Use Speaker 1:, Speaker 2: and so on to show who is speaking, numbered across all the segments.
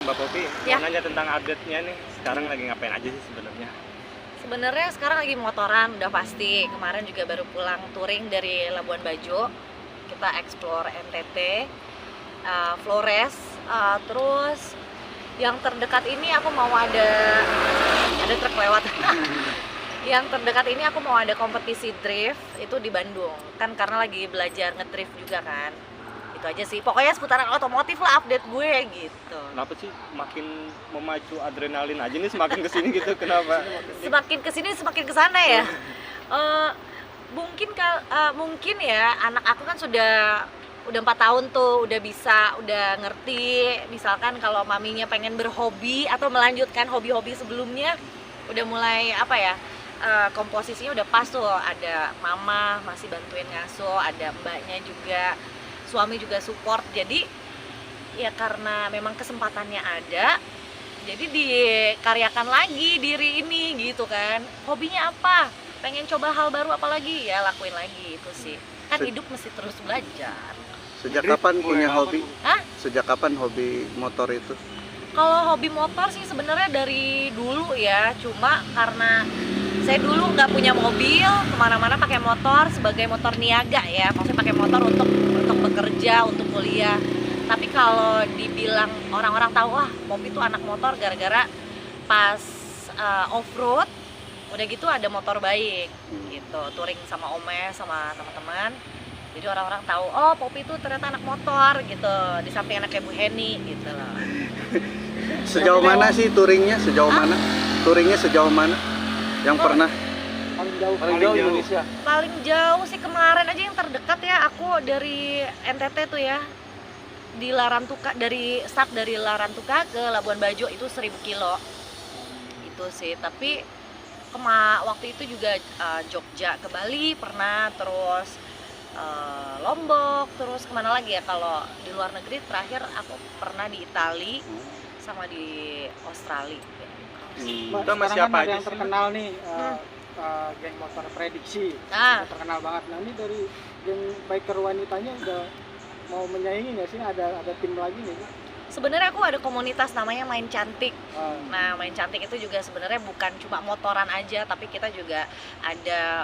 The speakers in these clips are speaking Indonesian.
Speaker 1: Mbak Popi,
Speaker 2: Ya.
Speaker 1: mau nanya tentang update-nya nih. Sekarang lagi ngapain aja sih sebenarnya?
Speaker 2: Sebenarnya sekarang lagi motoran udah pasti. Kemarin juga baru pulang touring dari Labuan Bajo. Kita explore NTT, Flores, terus yang terdekat ini aku mau ada truk lewat. Yang terdekat ini aku mau ada kompetisi drift itu di Bandung. Kan karena lagi belajar ngedrift juga kan. Itu aja sih. Pokoknya seputaran otomotif lah update gue gitu.
Speaker 1: Kenapa sih makin memacu adrenalin aja nih semakin kesini gitu? Kenapa?
Speaker 2: Semakin kesini semakin kesana ya. Mungkin ya anak aku kan udah 4 tahun tuh, udah ngerti. Misalkan kalau maminya pengen berhobi atau melanjutkan hobi-hobi sebelumnya, udah mulai komposisinya udah pas tuh. Ada mama masih bantuin ngasuh, ada mbaknya juga, suami juga support. Jadi ya karena memang kesempatannya ada, jadi dikaryakan lagi diri ini gitu kan. Hobinya apa? Pengen coba hal baru apa lagi? Ya lakuin lagi itu sih. Kan hidup mesti terus belajar.
Speaker 3: Sejak kapan punya hobi?
Speaker 2: Hah?
Speaker 3: Sejak kapan hobi motor itu?
Speaker 2: Kalau hobi motor sih sebenarnya dari dulu ya, cuma karena saya dulu nggak punya mobil, kemana-mana pakai motor sebagai motor niaga ya, maksudnya pakai motor untuk bekerja, untuk kuliah. Tapi kalau dibilang orang-orang tahu, wah Popi tuh anak motor gara-gara pas off-road, udah gitu ada motor baik gitu, touring sama Omes, sama teman-teman. Jadi orang-orang tahu, oh Popi tuh ternyata anak motor gitu, di samping anaknya Bu Heni gitu loh.
Speaker 3: Sejauh mana sih touringnya? Sejauh mana? Touringnya sejauh mana? Yang pernah?
Speaker 1: Paling jauh Indonesia.
Speaker 2: Paling jauh sih kemarin aja yang terdekat ya, aku dari NTT tuh ya, di Larantuka, start dari Larantuka ke Labuan Bajo itu 1000 kilo itu sih. Tapi waktu itu juga Jogja ke Bali pernah, terus Lombok, terus kemana lagi ya, kalau di luar negeri terakhir aku pernah di Itali sama di Australia.
Speaker 1: Kita masih
Speaker 4: Sekarang
Speaker 1: apa
Speaker 4: kan
Speaker 1: aja
Speaker 4: yang
Speaker 1: sih?
Speaker 4: terkenal nih, geng motor prediksi,
Speaker 2: Ah.
Speaker 4: udah terkenal banget. Nah ini dari geng biker wanitanya udah mau menyaingi nggak sih? Ada tim lagi nih?
Speaker 2: Sebenarnya aku ada komunitas namanya Main Cantik.
Speaker 4: Ah.
Speaker 2: Nah, Main Cantik itu juga sebenarnya bukan cuma motoran aja, tapi kita juga ada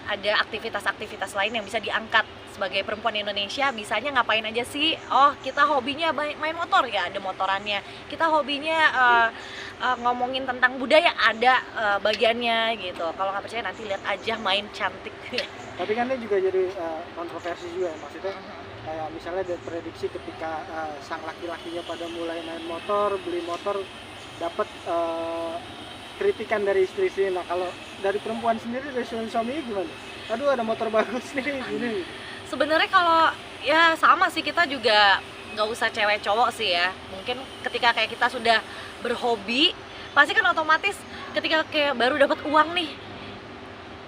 Speaker 2: ada aktivitas-aktivitas lain yang bisa diangkat. Sebagai perempuan Indonesia bisanya ngapain aja sih? Oh, kita hobinya main motor ya, ada motorannya. Kita hobinya ngomongin tentang budaya, ada bagiannya gitu. Kalau nggak percaya nanti lihat aja Main Cantik.
Speaker 4: Tapi kan ini juga jadi kontroversi juga ya, maksudnya kayak misalnya ada prediksi ketika sang laki-lakinya pada mulai main motor, beli motor, dapat kritikan dari istri-istri. Nah kalau dari perempuan sendiri, dari suami-suaminya gimana? Aduh ada motor bagus nih, gini.
Speaker 2: Sebenarnya kalau ya sama sih, kita juga nggak usah cewek cowok sih ya. Mungkin ketika kayak kita sudah berhobi, pasti kan otomatis ketika kayak baru dapat uang nih,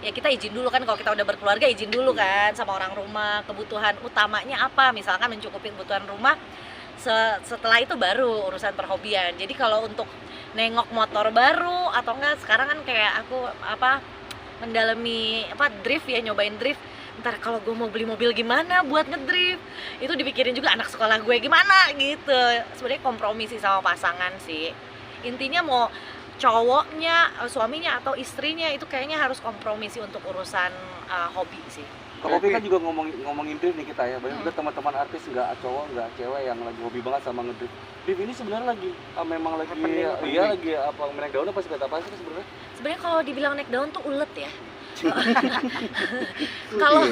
Speaker 2: ya kita izin dulu kan. Kalau kita udah berkeluarga izin dulu kan sama orang rumah, kebutuhan utamanya apa, misalkan mencukupi kebutuhan rumah. Setelah itu baru urusan perhobian. Jadi kalau untuk nengok motor baru atau enggak, sekarang kan kayak aku mendalami drift ya, nyobain drift. Ntar kalau gue mau beli mobil gimana buat ngedrift, itu dipikirin juga anak sekolah gue gimana gitu. Sebenarnya kompromi sih sama pasangan sih. Intinya mau cowoknya, suaminya atau istrinya, itu kayaknya harus kompromi sih untuk urusan hobi sih.
Speaker 5: Kalau Popi kan juga ngomongin drift nih kita ya, banyak juga teman-teman artis nggak cowok nggak cewek yang lagi hobi banget sama ngedrift. Drift ini sebenarnya lagi memang lagi lagi apa naik daun apa seperti apa sih sebenarnya?
Speaker 2: Sebenarnya kalau dibilang naik daun tuh ulet ya. Kalau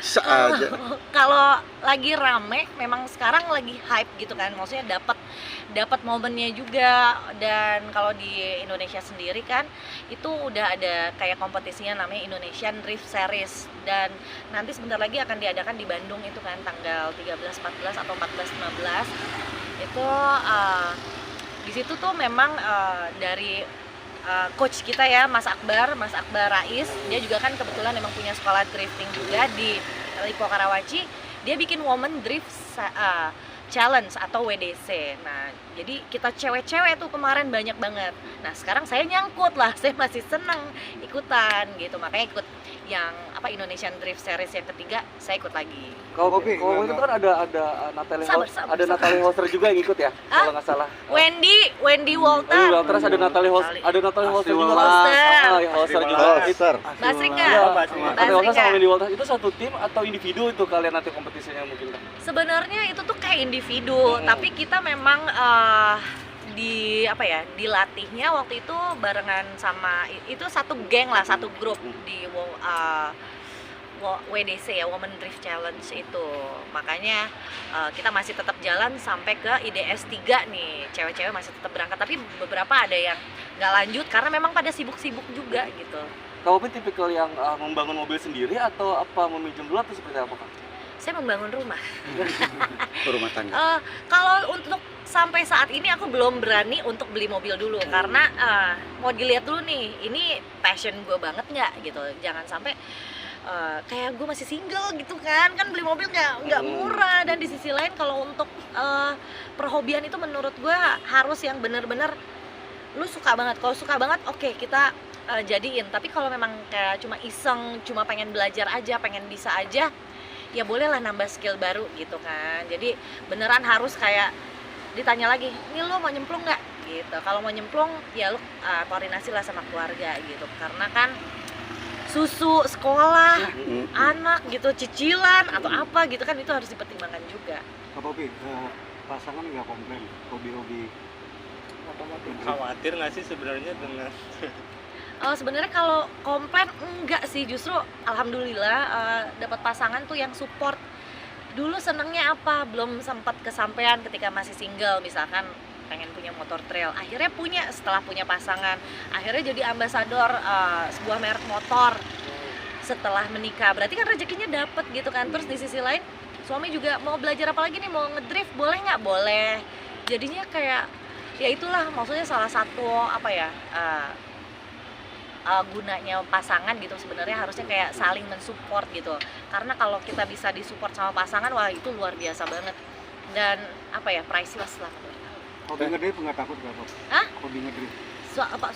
Speaker 3: Saja.
Speaker 2: kalau lagi rame, memang sekarang lagi hype gitu kan, maksudnya dapat momennya juga. Dan kalau di Indonesia sendiri kan itu udah ada kayak kompetisinya namanya Indonesian Drift Series, dan nanti sebentar lagi akan diadakan di Bandung itu kan tanggal 13, 14 atau 14, 15 itu. Di situ tuh memang dari coach kita ya, Mas Akbar Rais, dia juga kan kebetulan memang punya sekolah drifting juga di Lipo Karawaci. Dia bikin Women Drift Challenge atau WDC. Nah, jadi kita cewek-cewek tuh kemarin banyak banget. Nah, sekarang saya nyangkut lah, saya masih seneng ikutan gitu, makanya ikut yang Indonesian Drift Series yang ketiga, saya ikut lagi.
Speaker 5: Kalau
Speaker 3: Kopi,
Speaker 5: itu kan ada Natalie
Speaker 2: Sabar,
Speaker 5: ada Natalie Holster juga yang ikut ya, kalau nggak salah.
Speaker 2: Wendy Walter.
Speaker 5: Terus ada Natalie Holster juga kan?
Speaker 2: Holster.
Speaker 5: Ya, Holster juga.
Speaker 3: Holster.
Speaker 2: Basrika.
Speaker 5: Iya,
Speaker 1: Basrika.
Speaker 5: Natalie Holster sama Wendy Walter itu satu tim atau individu itu kalian nanti kompetisinya mungkin?
Speaker 2: Sebenarnya itu tuh kayak individu, tapi kita memang dilatihnya waktu itu barengan sama itu satu geng lah, satu grup di WDC ya, Women Drift Challenge itu. Makanya kita masih tetap jalan sampai ke IDS 3 nih, cewek-cewek masih tetap berangkat, tapi beberapa ada yang nggak lanjut karena memang pada sibuk-sibuk juga gitu.
Speaker 5: Kamu pun tipikal yang membangun mobil sendiri atau apa, meminjam dulu atau seperti apa Kak?
Speaker 2: Saya membangun rumah.
Speaker 3: Rumah tangga.
Speaker 2: Kalau untuk sampai saat ini aku belum berani untuk beli mobil dulu karena mau dilihat dulu nih, ini passion gue banget nggak gitu. Jangan sampai kayak gue masih single gitu kan beli mobil nggak murah. Dan di sisi lain kalau untuk perhobian itu menurut gue harus yang bener-bener lu suka banget. Kalau suka banget oke, kita jadiin. Tapi kalau memang kayak cuma iseng, cuma pengen belajar aja, pengen bisa aja, ya bolehlah nambah skill baru gitu kan. Jadi beneran harus kayak ditanya lagi, ini lo mau nyemplung nggak gitu. Kalau mau nyemplung ya lo koordinasi lah sama keluarga gitu, karena kan susu sekolah anak gitu, cicilan atau apa gitu kan, itu harus dipertimbangkan juga.
Speaker 3: Kak Popi, pasangan nggak komplain hobi-hobi
Speaker 1: Khawatir nggak sih sebenarnya dengan
Speaker 2: Sebenarnya kalau komplain enggak sih, justru alhamdulillah dapat pasangan tuh yang support. Dulu senengnya apa, belum sempat kesampaian ketika masih single, misalkan pengen punya motor trail, akhirnya punya setelah punya pasangan, akhirnya jadi ambasador sebuah merek motor setelah menikah. Berarti kan rezekinya dapet gitu kan. Terus di sisi lain suami juga mau belajar apa lagi nih, mau ngedrift, boleh nggak? Boleh. Jadinya kayak ya itulah, maksudnya salah satu apa ya, gunanya pasangan gitu sebenarnya, harusnya kayak saling mensupport gitu. Karena kalau kita bisa disupport sama pasangan, wah itu luar biasa banget. Dan apa ya, priceless lah.
Speaker 3: hobi ngedrift nggak takut nggak Pop?
Speaker 2: Hah?
Speaker 3: Hobi ngedrift?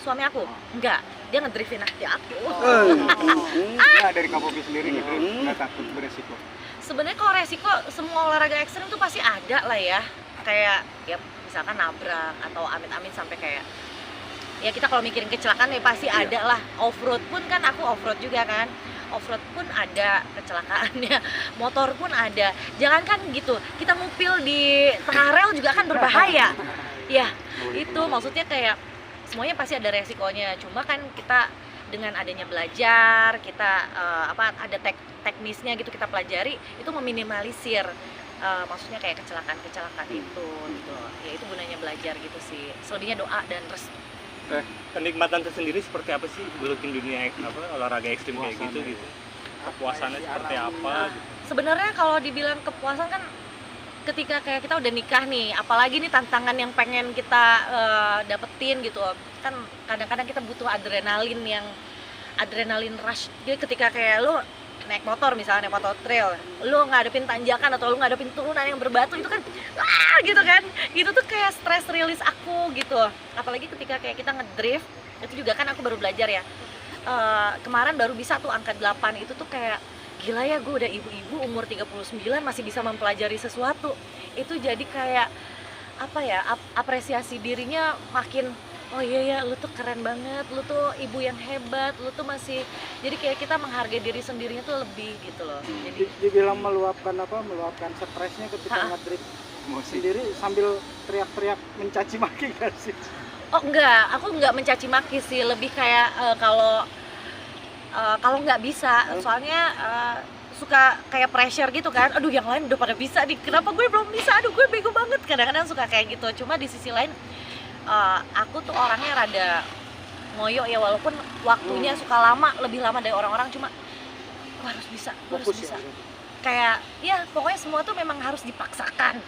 Speaker 2: Suami aku? Enggak, dia ngedriftin aku.
Speaker 3: Ya dari Kak Popi sendiri ngedrift nggak takut beresiko?
Speaker 2: Sebenarnya kalau resiko semua olahraga ekstrim tuh pasti ada lah ya. Kayak ya misalkan nabrak atau amit-amit sampai kayak ya kita kalau mikirin kecelakaan ya pasti ada lah. Off-road pun kan, aku off-road juga kan, off-road pun ada kecelakaannya, motor pun ada. Jangankan gitu, kita ngupil di tengah rel juga kan berbahaya. Ya itu maksudnya kayak semuanya pasti ada resikonya. Cuma kan kita dengan adanya belajar, kita ada teknisnya gitu kita pelajari, itu meminimalisir maksudnya kayak kecelakaan itu gitu. Ya itu gunanya belajar gitu sih. Selebihnya doa dan restu.
Speaker 1: kenikmatan tersendiri seperti apa sih belutin dunia olahraga ekstrim kayak gitu? Kepuasannya seperti apa gitu?
Speaker 2: Sebenarnya kalau dibilang kepuasan kan ketika kayak kita udah nikah nih, apalagi nih tantangan yang pengen kita dapetin gitu kan, kadang-kadang kita butuh adrenalin rush. Jadi ketika kayak lu naik motor, misalnya naik motor trail, lu ngadepin tanjakan atau lu ngadepin turunan yang berbatu, itu kan gitu kan, itu tuh kayak stress release aku gitu. Apalagi ketika kayak kita ngedrift, itu juga kan aku baru belajar ya, kemarin baru bisa tuh angka 8, itu tuh kayak gila ya, gue udah ibu-ibu umur 39 masih bisa mempelajari sesuatu. Itu jadi kayak apa ya, apresiasi dirinya makin, oh iya ya, lu tuh keren banget, lu tuh ibu yang hebat, lu tuh masih, jadi kayak kita menghargai diri sendirinya tuh lebih gitu loh. Jadi
Speaker 4: Dibilang meluapkan stresnya ketika ngedrift sendiri sambil teriak-teriak mencaci maki gak sih?
Speaker 2: oh enggak, aku enggak mencaci maki sih, lebih kayak kalau nggak bisa, soalnya suka kayak pressure gitu kan, aduh yang lain udah pada bisa nih, kenapa gue belum bisa, aduh gue bego banget, kadang-kadang suka kayak gitu. Cuma di sisi lain aku tuh orangnya rada ngoyo ya, walaupun waktunya suka lama, lebih lama dari orang-orang, cuma gue harus bisa, kayak ya pokoknya semua tuh memang harus dipaksakan.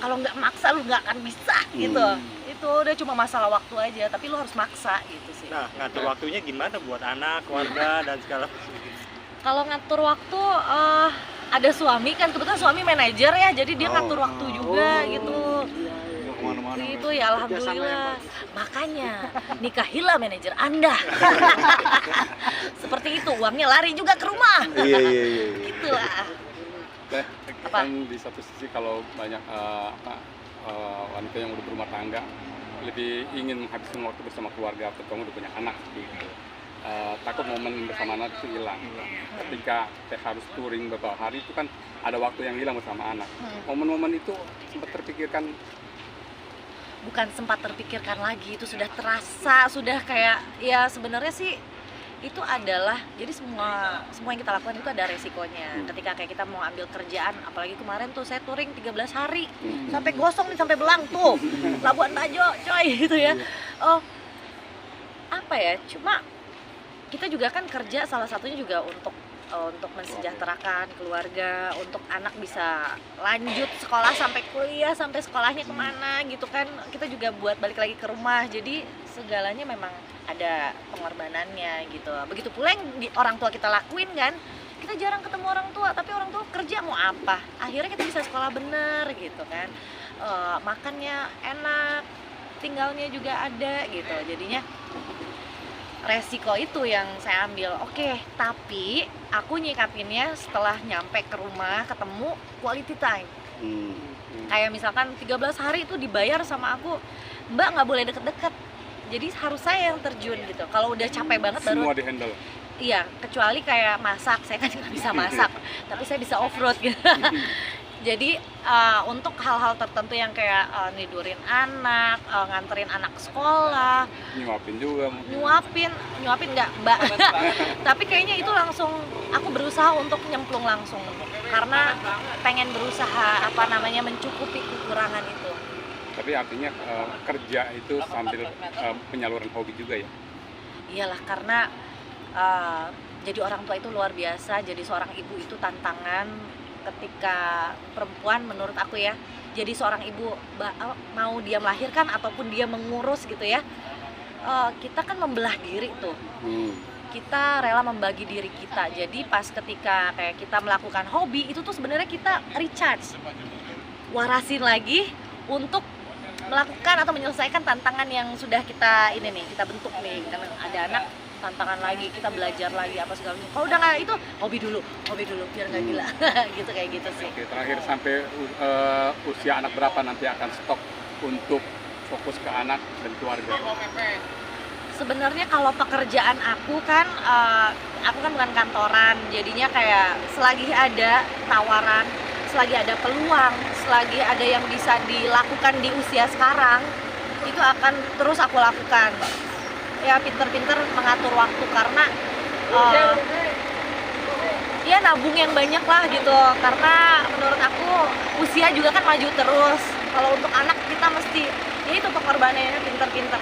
Speaker 2: Kalau nggak maksa lu nggak akan bisa gitu. Itu udah cuma masalah waktu aja, tapi lu harus maksa gitu sih.
Speaker 1: Nah, ngatur waktunya gimana buat anak, keluarga, dan segala
Speaker 2: Kalau ngatur waktu ada suami kan, kebetulan suami manajer ya, jadi dia ngatur waktu juga gitu.
Speaker 3: Nggak kemana-mana
Speaker 4: kemana-mana.
Speaker 2: Itu ya
Speaker 4: Kerjasama yang
Speaker 2: alhamdulillah.
Speaker 4: bagus.
Speaker 2: Makanya nikahilah manajer Anda. Seperti itu, uangnya lari juga ke rumah.
Speaker 3: Iya.
Speaker 2: Gitulah.
Speaker 6: Teh,
Speaker 2: Apa?
Speaker 6: kan di satu sisi kalau banyak wanita yang udah berumah tangga lebih ingin menghabiskan waktu bersama keluarga atau kamu udah punya anak gitu. Takut momen bersama anak itu hilang. Ketika teh harus touring beberapa hari itu kan ada waktu yang hilang bersama anak. Momen-momen itu sempat terpikirkan.
Speaker 2: Bukan sempat terpikirkan lagi, itu sudah terasa, sudah kayak ya sebenarnya sih itu adalah jadi semua yang kita lakukan itu ada resikonya. Ketika kayak kita mau ambil kerjaan, apalagi kemarin tuh saya touring 13 hari sampai gosong nih, sampai belang tuh Labuan Bajo coy gitu ya. Oh apa ya, cuma kita juga kan kerja salah satunya juga untuk mensejahterakan keluarga, untuk anak bisa lanjut sekolah sampai kuliah, sampai sekolahnya kemana gitu kan, kita juga buat balik lagi ke rumah. Jadi segalanya memang ada pengorbanannya gitu. Begitu pula yang orang tua kita lakuin kan, kita jarang ketemu orang tua, tapi orang tua kerja mau apa, akhirnya kita bisa sekolah bener gitu kan. Makannya enak, tinggalnya juga ada gitu. Jadinya resiko itu yang saya ambil. Oke, tapi aku nyikapinnya setelah nyampe ke rumah ketemu quality time. Kayak misalkan 13 hari itu dibayar sama aku, Mbak nggak boleh deket-deket, jadi harus saya yang terjun gitu. Kalau udah capek banget baru
Speaker 6: Semua dihandle.
Speaker 2: iya, kecuali kayak masak, saya kan nggak bisa masak tapi saya bisa off road gitu. Jadi untuk hal-hal tertentu yang kayak nidurin anak, nganterin anak sekolah,
Speaker 6: Nyuapin juga mungkin.
Speaker 2: nyuapin nggak mbak. Tapi kayaknya itu langsung aku berusaha untuk nyemplung langsung karena pengen berusaha mencukupi kekurangan itu.
Speaker 6: Tapi artinya kerja itu sambil penyaluran hobi juga ya?
Speaker 2: Iyalah, karena jadi orang tua itu luar biasa. Jadi seorang ibu itu tantangan. Ketika perempuan menurut aku ya, jadi seorang ibu mau dia melahirkan ataupun dia mengurus gitu ya, kita kan membelah diri tuh. Kita rela membagi diri kita. Jadi pas ketika kayak kita melakukan hobi itu tuh sebenarnya kita recharge, warasin lagi untuk melakukan atau menyelesaikan tantangan yang sudah kita bentuk nih. Karena ada anak, tantangan lagi, kita belajar lagi apa segala macam. Kalau udah nggak itu, hobi dulu biar nggak gila. Gitu, kayak gitu sih.
Speaker 6: Oke, terakhir sampai usia anak berapa nanti akan stop untuk fokus ke anak dan keluarga?
Speaker 2: Sebenarnya kalau pekerjaan aku kan bukan kantoran, jadinya kayak selagi ada tawaran, selagi ada peluang, selagi ada yang bisa dilakukan di usia sekarang, itu akan terus aku lakukan. Ya pinter-pinter mengatur waktu, karena ya nabung yang banyak lah gitu, karena menurut aku usia juga kan maju terus. Kalau untuk anak kita mesti ya itu pengorbanannya, pinter-pinter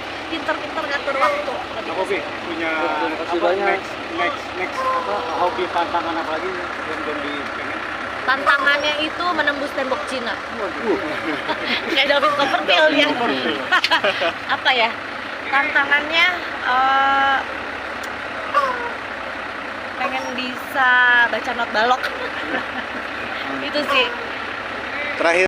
Speaker 2: ngatur waktu.
Speaker 4: Pak Bobi punya next hobi tantangan apa lagi yang belum dipengen?
Speaker 2: Tantangannya itu menembus tembok Cina. Kayak David Copperfield ya. Apa ya? Tantangannya pengen bisa baca not balok. Itu sih.
Speaker 3: Terakhir